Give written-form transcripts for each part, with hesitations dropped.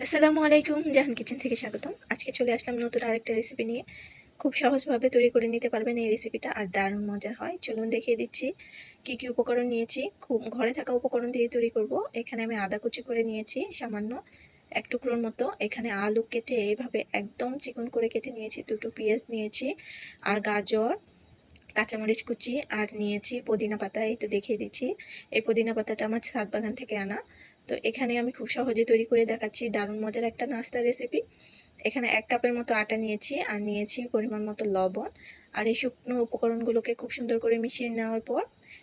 আসসালামু আলাইকুম, জাহান কিচেন থেকে স্বাগতম। আজকে চলে আসলাম নতুন আরেকটা রেসিপি নিয়ে। খুব সহজভাবে তৈরি করে নিতে পারবেন এই রেসিপিটা, আর দারুণ মজার হয়। চলুন দেখিয়ে দিচ্ছি কি কি উপকরণ নিয়েছি। খুব ঘরে থাকা উপকরণ দিয়ে তৈরি করব। এখানে আমি আদা কুচি করে নিয়েছি সামান্য এক টুকরোর মতো। এখানে আলু কেটে এইভাবে একদম চিকন করে কেটে নিয়েছি। দুটো পেঁয়াজ নিয়েছি, আর গাজর, কাঁচামরিচ কুচি, আর নিয়েছি পুদিনা পাতা। এই তো দেখিয়ে দিচ্ছি। এই পুদিনা পাতাটা আমার ছাদ বাগান থেকে আনা। তো এখানে আমি খুব সহজে তৈরি করে দেখাচ্ছি, দারুণ মজার একটা নাস্তার রেসিপি। এখানে 1 কাপের মতো আটা নিয়েছি, আর নিয়েছি পরিমাণ মতো লবণ। আর এই শুকনো উপকরণগুলোকে খুব সুন্দর করে মিশিয়ে নেওয়ার পর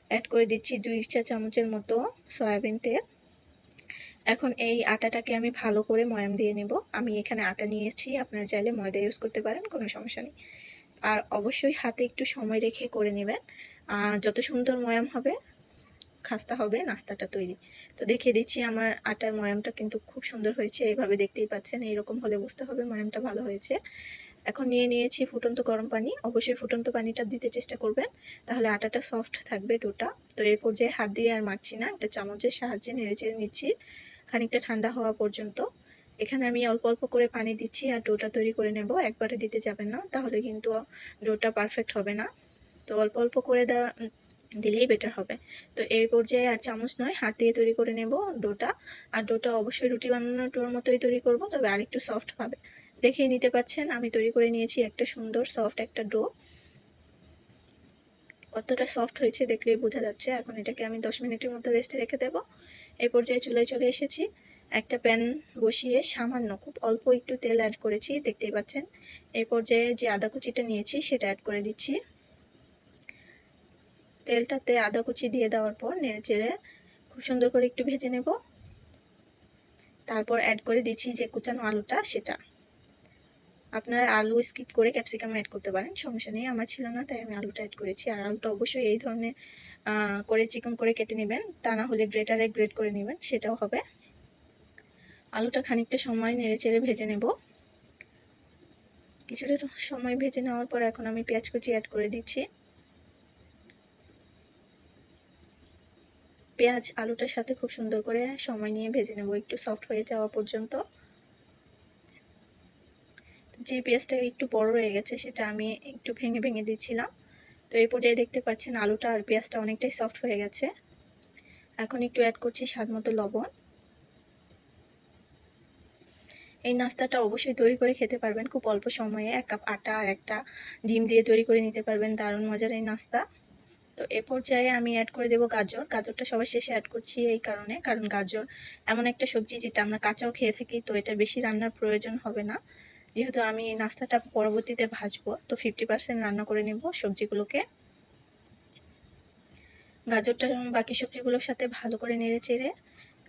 অ্যাড করে দিচ্ছি 2 চা চামচের মতো সয়াবিন তেল। এখন এই আটাটাকে আমি ভালো করে ময়াম দিয়ে নেব। আমি এখানে আটা নিয়েছি, আপনারা চাইলে ময়দা ইউজ করতে পারেন, কোনো সমস্যা নেই। আর অবশ্যই হাতে একটু সময় রেখে করে নেবেন। যত সুন্দর ময়াম হবে, খাস্তা হবে নাস্তাটা তৈরি। তো দেখিয়ে দিচ্ছি আমার আটার ময়ামটা কিন্তু খুব সুন্দর হয়েছে। এইভাবে দেখতেই পাচ্ছেন, এইরকম হলে বুঝতে হবে ময়ামটা ভালো হয়েছে। এখন নিয়ে নিয়েছি ফুটন্ত গরম পানি। অবশ্যই ফুটন্ত পানিটা দিতে চেষ্টা করবেন, তাহলে আটাটা সফট থাকবে ডোটা। তো এই পর্যায়ে হাত দিয়ে আর মাখছি না, একটা চামচের সাহায্যে নেড়েচেড়ে নিচ্ছি খানিকটা ঠান্ডা হওয়া পর্যন্ত। এখানে আমি অল্প অল্প করে পানি দিচ্ছি আর ডোটা তৈরি করে নেব। একবারে দিতে যাবেন না, তাহলে কিন্তু ডোটা পারফেক্ট হবে না। তো অল্প অল্প করে দিলেই বেটার হবে। তো এই পর্যায়ে আর চামচ নয়, হাত দিয়ে তৈরি করে নেব ডোটা। আর ডোটা অবশ্যই রুটি বানানোর ডোর মতোই তৈরি করব, তবে আরেকটু সফট হবে। দেখেই নিতে পারছেন আমি তৈরি করে নিয়েছি একটা সুন্দর সফট একটা ডো। কতটা সফট হয়েছে দেখলেই বোঝা যাচ্ছে। এখন এটাকে আমি 10 মিনিটের মতো রেস্টে রেখে দেব। এই পর্যায়ে চুলায় চলে এসেছি। একটা প্যান বসিয়ে সামান্য খুব অল্প একটু তেল অ্যাড করেছি, দেখতেই পাচ্ছেন। এই পর্যায়ে যে আদা কুচিটা নিয়েছি সেটা অ্যাড করে দিচ্ছি। তেলটাতে আদা কুচি দিয়ে দেওয়ার পর নেড়েচেড়ে খুব সুন্দর করে একটু ভেজে নেব। তারপর অ্যাড করে দিচ্ছি যে কুচানো আলুটা, সেটা। আপনারা আলু স্কিপ করে ক্যাপসিকাম অ্যাড করতে পারেন, সমস্যা নেই। আমার ছিল না, তাই আমি আলুটা অ্যাড করেছি। আর আলুটা অবশ্যই এই ধরনের করে চিকন করে কেটে নেবেন, তা না হলে গ্রেটারে গ্রেট করে নেবেন, সেটাও হবে। আলুটা খানিকটা সময় নেড়েচেড়ে ভেজে নেব। কিছুটা সময় ভেজে নেওয়ার পর এখন আমি পেঁয়াজ কুচি অ্যাড করে দিচ্ছি। পেঁয়াজ আলুটার সাথে খুব সুন্দর করে সময় নিয়ে ভেজে নেব, একটু সফট হয়ে যাওয়া পর্যন্ত। যে পেঁয়াজটা একটু বড় হয়ে গেছে সেটা আমি একটু ভেঙে ভেঙে দিচ্ছিলাম। তো এই পর্যায়ে দেখতে পাচ্ছেন আলুটা আর পেঁয়াজটা অনেকটাই সফট হয়ে গেছে। এখন একটু অ্যাড করছি স্বাদ মতো লবণ। এই নাস্তাটা অবশ্যই তৈরি করে খেতে পারবেন খুব অল্প সময়ে। 1 কাপ আটা আর একটা ডিম দিয়ে তৈরি করে নিতে পারবেন, দারুণ মজার এই নাস্তা। তো এ পর্যায়ে আমি অ্যাড করে দেব গাজর। গাজরটা সবার শেষে অ্যাড করছি এই কারণে, কারণ গাজর এমন একটা সবজি যেটা আমরা কাঁচাও খেয়ে থাকি, তো এটা বেশি রান্নার প্রয়োজন হবে না। যেহেতু আমি এই নাস্তাটা পরবর্তীতে ভাজবো, তো 50% রান্না করে নেব সবজিগুলোকে। গাজরটা বাকি সবজিগুলোর সাথে ভালো করে নেড়েচেড়ে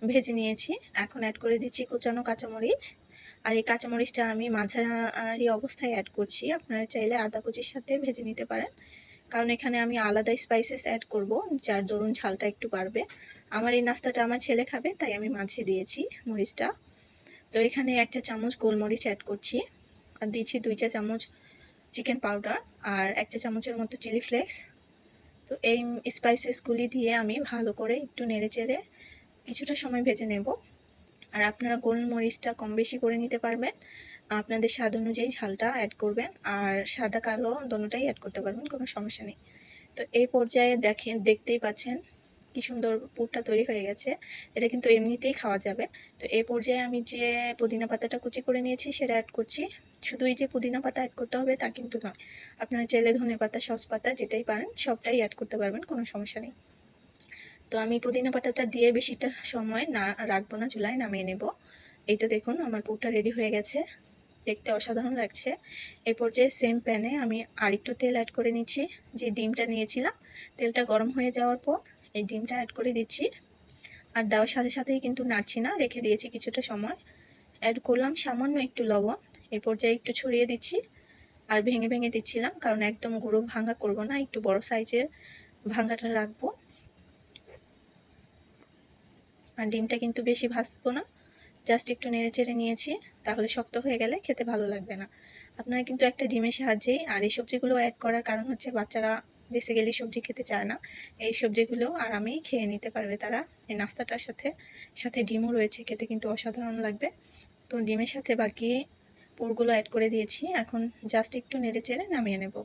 ভেজে নিয়েছি। এখন অ্যাড করে দিচ্ছি কুচানো কাঁচামরিচ। আর এই কাঁচামরিচটা আমি মাঝারি অবস্থায় অ্যাড করছি, আপনারা চাইলে আদা কুচির সাথে ভেজে নিতে পারেন, কারণ এখানে আমি আলাদা স্পাইসেস অ্যাড করব, যার দরুন ঝালটা একটু বাড়বে। আমার এই নাস্তাটা আমার ছেলে খাবে, তাই আমি মাঝে দিয়েছি মরিচটা। তো এখানে 1 চা চামচ গোলমরিচ অ্যাড করছি, আর দিচ্ছি 2 চা চামচ চিকেন পাউডার, আর 1 চা চামচের মতো চিলি ফ্লেক্স। তো এই স্পাইসেসগুলি দিয়ে আমি ভালো করে একটু নেড়েচেড়ে কিছুটা সময় ভেজে নেব। আর আপনারা গোলমরিচটা কম বেশি করে নিতে পারবেন, আপনাদের স্বাদ অনুযায়ী ঝালটা অ্যাড করবেন। আর সাদা কালো দোনোটাই অ্যাড করতে পারবেন, কোনো সমস্যা নেই। তো এই পর্যায়ে দেখতেই পাচ্ছেন কি সুন্দর পুরটা তৈরি হয়ে গেছে। এটা কিন্তু এমনিতেই খাওয়া যাবে। তো এই পর্যায়ে আমি যে পুদিনা পাতাটা কুচি করে নিয়েছি সেটা অ্যাড করছি। শুধু এই যে পুদিনা পাতা অ্যাড করতে হবে তা কিন্তু নয়, আপনারা চাইলে ধনেপাতা, সস পাতা যেটাই পারেন সবটাই অ্যাড করতে পারবেন, কোনো সমস্যা নেই। তো আমি পুদিনা পাতাটা দিয়ে বেশিটা সময় না রাখবো না, চুলায় নামিয়ে নেব। এই তো দেখুন আমার পুরটা রেডি হয়ে গেছে, দেখতে অসাধারণ লাগছে। এই পর্যায়ে সেম প্যানে আমি আরেকটু তেল অ্যাড করে নিচ্ছি। যে ডিমটা নিয়েছিলাম, তেলটা গরম হয়ে যাওয়ার পর এই ডিমটা অ্যাড করে দিচ্ছি। আর দেওয়ার সাথে সাথেই কিন্তু নাড়ছি না, রেখে দিয়েছি কিছুটা সময়। অ্যাড করলাম সামান্য একটু লবণ। এই পর্যায়ে একটু ছড়িয়ে দিচ্ছি, আর ভেঙে ভেঙে দিচ্ছিলাম, কারণ একদম গুঁড়ো ভাঙা করব না, একটু বড় সাইজের ভাঙাটা রাখবো। আর ডিমটা কিন্তু বেশি ভাজবো না, জাস্ট একটু নেড়েচেড়ে নিয়েছি, তাহলে শক্ত হয়ে গেলে খেতে ভালো লাগবে না। আপনারা কিন্তু একটা ডিমের সাহায্যেই, আর এই সবজিগুলো অ্যাড করার কারণ হচ্ছে বাচ্চারা বেসিক্যালি সবজি খেতে চায় না, এই সবজিগুলো আরামেই খেয়ে নিতে পারবে তারা এই নাস্তাটার সাথে। সাথে ডিমও রয়েছে, খেতে কিন্তু অসাধারণ লাগবে। তো ডিমের সাথে বাকি পুরগুলো অ্যাড করে দিয়েছি। এখন জাস্ট একটু নেড়ে চেড়ে নামিয়ে নেব।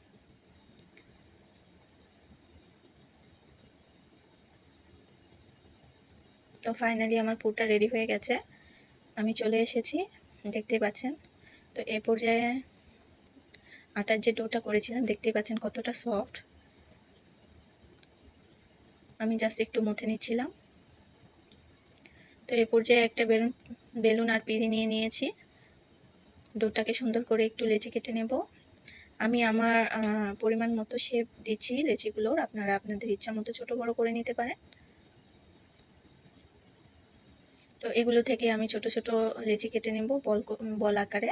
তো ফাইনালি আমার পুরটা রেডি হয়ে গেছে, আমি চলে এসেছি, দেখতেই পাচ্ছেন। তো এই পর্যায়ে আটার যে ডোটা করেছিলাম দেখতেই পাচ্ছেন কতটা সফট। আমি জাস্ট একটু মথে নিচ্ছিলাম। তো এই পর্যায়ে একটা বেলুন আর পিঁড়ি নিয়ে নিয়েছি। ডোটাকে সুন্দর করে একটু লেচি কেটে নেব। আমি আমার পরিমাণ মতো শেপ দিচ্ছি লেচিগুলোর, আপনারা আপনাদের ইচ্ছা মতো ছোট বড় করে নিতে পারেন। তো এগুলো থেকে আমি ছোট ছোট লেচি কেটে নেব বল আকারে।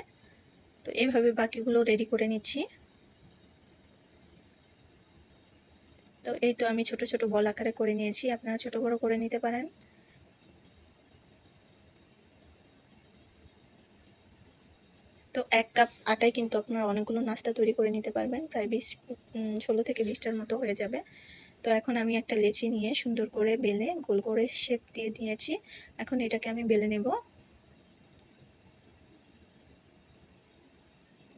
তো এইভাবে বাকিগুলো রেডি করে নিচ্ছি। তো এই তো আমি ছোট ছোট বল আকারে করে নিয়েছি, আপনারা ছোট বড় করে নিতে পারেন। তো 1 কাপ আটায় কিন্তু আপনারা অনেকগুলো নাস্তা তৈরি করে নিতে পারবেন, প্রায় 16 থেকে 20টার মতো হয়ে যাবে। তো এখন আমি একটা লেচি নিয়ে সুন্দর করে বেলে গোল করে শেপ দিয়ে দিয়েছি। এখন এটাকে আমি বেলে নেব।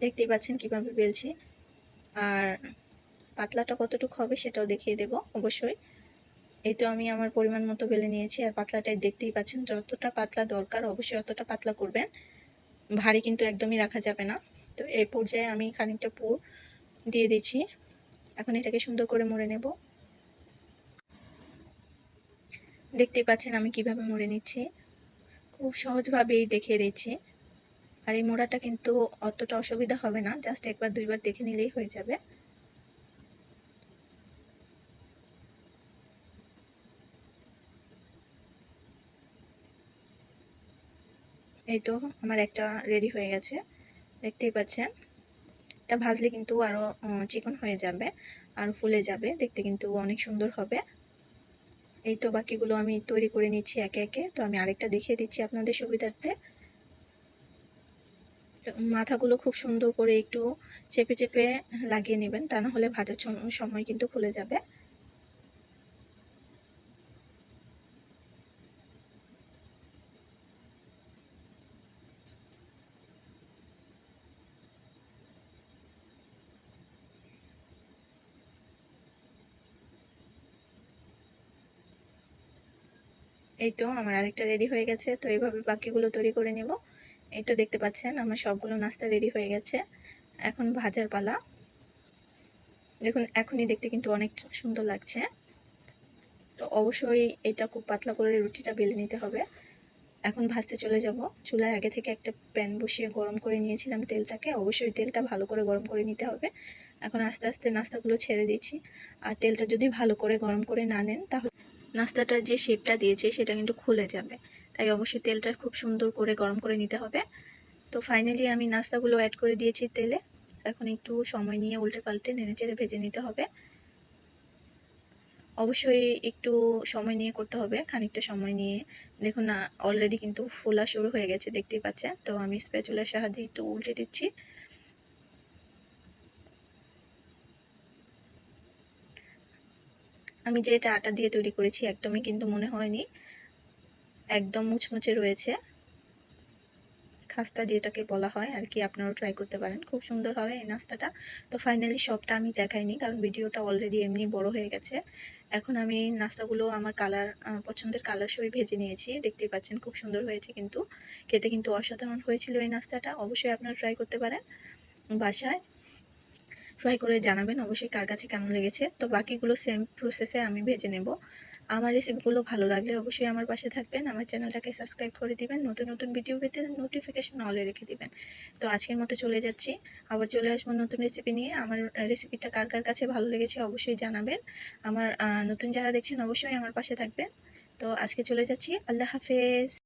দেখতেই পাচ্ছেন কিভাবে বেলছি, আর পাতলাটা কতটুকু হবে সেটাও দেখিয়ে দেব অবশ্যই। এই তো আমি আমার পরিমাণ মতো বেলে নিয়েছি, আর পাতলাটাই দেখতেই পাচ্ছেন, যতটা পাতলা দরকার অবশ্যই অতটা পাতলা করবেন, ভারী কিন্তু একদমই রাখা যাবে না। তো এই পর্যায়ে আমি খানিকটা পুর দিয়ে দিচ্ছি। এখন এটাকে সুন্দর করে মুড়ে নেব। দেখতেই পাচ্ছেন আমি কিভাবে মুড়ে নিচ্ছি, খুব সহজভাবেই দেখিয়ে দিচ্ছি। আর এই মোড়াটা কিন্তু অতটা অসুবিধা হবে না, জাস্ট একবার দুইবার দেখে নিলেই হয়ে যাবে। এই তো আমার একটা রেডি হয়ে গেছে, দেখতেই পাচ্ছেন। এটা ভাজলে কিন্তু আরো চিকন হয়ে যাবে, আর ফুলে যাবে, দেখতে কিন্তু অনেক সুন্দর হবে। এই তো বাকিগুলো আমি তৈরি করে নিচ্ছি একে একে। তো আমি আরেকটা দেখিয়ে দিচ্ছি আপনাদের সুবিধার্থে। মাথাগুলো খুব সুন্দর করে একটু চেপে চেপে লাগিয়ে নেবেন, তা না হলে ভাজার সময় কিন্তু খুলে যাবে। এই তো আমার আরেকটা রেডি হয়ে গেছে। তো এইভাবে বাকিগুলো তৈরি করে নেব। এই তো দেখতে পাচ্ছেন আমার সবগুলো নাস্তা রেডি হয়ে গেছে, এখন ভাজার পালা। দেখুন এখনই দেখতে কিন্তু অনেক সুন্দর লাগছে। তো অবশ্যই এটা খুব পাতলা করে রুটিটা বেলে নিতে হবে। এখন ভাজতে চলে যাব। চুলায় আগে থেকে একটা প্যান বসিয়ে গরম করে নিয়েছিলাম তেলটাকে, অবশ্যই তেলটা ভালো করে গরম করে নিতে হবে। এখন আস্তে আস্তে নাস্তাগুলো ছেড়ে দিচ্ছি। আর তেলটা যদি ভালো করে গরম করে না নেন তাহলে নাস্তাটার যে শেপটা দিয়েছে সেটা কিন্তু খুলে যাবে। তাই অবশ্যই তেলটা খুব সুন্দর করে গরম করে নিতে হবে। তো ফাইনালি আমি নাস্তাগুলো অ্যাড করে দিয়েছি তেলে। এখন একটু সময় নিয়ে উল্টে পাল্টে নেড়েচেড়ে ভেজে নিতে হবে। অবশ্যই একটু সময় নিয়ে করতে হবে, খানিকটা সময় নিয়ে। দেখুন না, অলরেডি কিন্তু ফোলা শুরু হয়ে গেছে, দেখতেই পাচ্ছেন। তো আমি স্প্যাচুলার সাহায্যে একটু উল্টে দিচ্ছি। আমি যে এটা আটা দিয়ে তৈরি করেছি একদমই কিন্তু মনে হয়নি, একদম মুচমুচে রয়েছে। খাস্তা যেটাকে বলা হয় আর কি, আপনারাও ট্রাই করতে পারেন, খুব সুন্দর হবে এই নাস্তাটা। তো ফাইনালি সবটা আমি দেখাইনি কারণ ভিডিওটা অলরেডি এমনি বড় হয়ে গেছে। এখন আমি নাস্তাগুলো আমার পছন্দের কালার সই ভেজে নিয়েছি, দেখতেই পাচ্ছেন খুব সুন্দর হয়েছে, কিন্তু খেতে কিন্তু অসাধারণ হয়েছিল এই নাস্তাটা। অবশ্যই আপনারা ট্রাই করতে পারেন বাসায়, ট্রাই করে জানাবেন অবশ্যই কার কাছে কেমন লেগেছে। তো বাকিগুলো সেম প্রসেসে আমি ভেজে নেব। আমার রেসিপিগুলো ভালো লাগলে অবশ্যই আমার পাশে থাকবেন, আমার চ্যানেলটাকে সাবস্ক্রাইব করে দিবেন, নতুন নতুন ভিডিও পেতে নোটিফিকেশন অলে রেখে দিবেন। তো আজকের মতো চলে যাচ্ছি, আবার চলে আসবো নতুন রেসিপি নিয়ে। আমার রেসিপিটা কার কার কাছে ভালো লেগেছে অবশ্যই জানাবেন। আমার নতুন যারা দেখছেন অবশ্যই আমার পাশে থাকবেন। তো আজকে চলে যাচ্ছি, আল্লাহ হাফেজ।